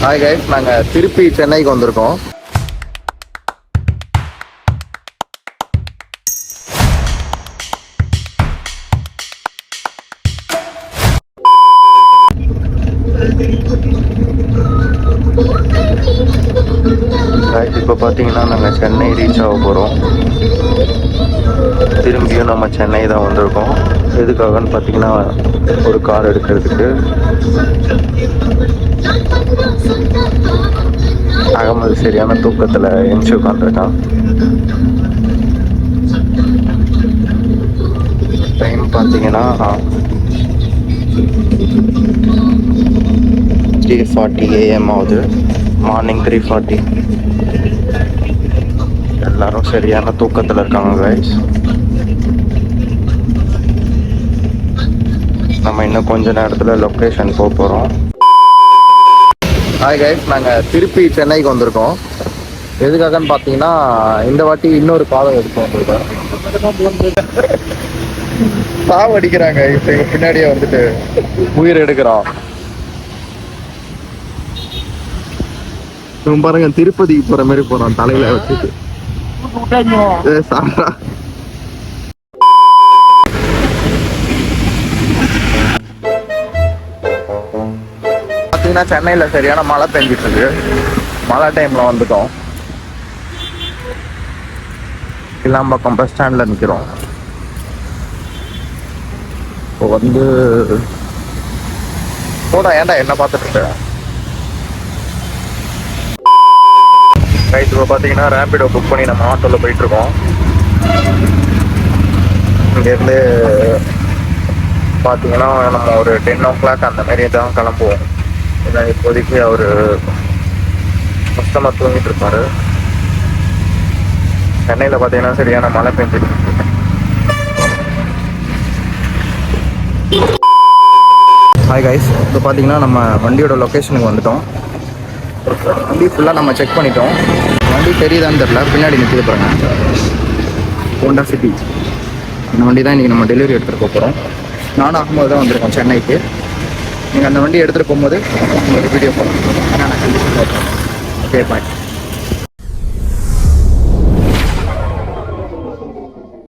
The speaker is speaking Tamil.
ஹாய் கைஸ், நாங்கள் திருப்பி சென்னைக்கு வந்திருக்கோம். இப்போ பார்த்தீங்கன்னா நாங்கள் சென்னை ரீச் ஆக போகிறோம். திரும்பியும் நம்ம சென்னை தான் வந்திருக்கோம். எதுக்காகன்னு பார்த்தீங்கன்னா ஒரு கார் எடுக்கிறதுக்கு. அகமது சரியான தூக்கத்தில் எஞ்சி உட்காந்துருக்கான். டைம் பார்த்தீங்கன்னா 3:40 AM ஆகுது. மார்னிங் 3:40. எல்லாரும் சரியான தூக்கத்தில் இருக்காங்க கைஸ். நம்ம இன்னும் கொஞ்ச நேரத்தில் லொக்கேஷன் போக போகிறோம். ஹாய் கைஸ், நாங்கள் திருப்பி சென்னைக்கு வந்திருக்கோம். எதுக்காகன்னு பார்த்தீங்கன்னா இந்த வாட்டி இன்னொரு பாதை எடுத்து வந்திருக்கோம். சாவு அடிக்கிறாங்க இப்போ எங்கள் பின்னாடியே வந்துட்டு உயிர் எடுக்கிறோம். பாருங்க, திருப்பதிக்கு போகிற மாதிரி போகிறோம் தலையில் வச்சுட்டு. பார்த்தீங்கன்னா சென்னையில் சரியான மழை பெஞ்சிட்டு இருக்கு. மழை டைமில் வந்துட்டோம். கிளாம்பாக்கம் பஸ் ஸ்டாண்டில் நிற்கிறோம். இப்போ வந்து போடா, ஏன்டா என்ன பார்த்துட்டு இருக்கேன். ரைட், இப்போ பார்த்தீங்கன்னா ரேபிடோ புக் பண்ணி நம்ம ஆட்டோவில் போயிட்டுருக்கோம். இங்கேருந்து பார்த்தீங்கன்னா நம்ம ஒரு 10 o'clock அந்த மாதிரி தான் கிளம்புவோம். ஏன்னா இப்போதைக்கு அவர் கஷ்டமாக தூங்கிட்டு இருப்பாரு. சென்னையில் பார்த்தீங்கன்னா சரியான மழை பெஞ்சிட்டு இருக்கு. ஹாய் கைஸ், இப்போ பார்த்தீங்கன்னா நம்ம வண்டியோட லொக்கேஷனுக்கு வந்துட்டோம். வண்டி ஃபுல்லாக நம்ம செக் பண்ணிட்டோம். வண்டி தெரியுதான்னு தெரில, பின்னாடி நிற்கிது பாருங்க, ஹோண்டா சிட்டி. அந்த வண்டி தான் இன்றைக்கி நம்ம டெலிவரி எடுத்துகிட்டு போகிறோம். நானும் அகமது தான் வந்திருக்கோம் சென்னைக்கு. நீங்கள் அந்த வண்டி எடுத்துகிட்டு போகும்போது உங்களுக்கு வீடியோ போகலாம். நான் கண்டிப்பாக ஓகே, பாய்.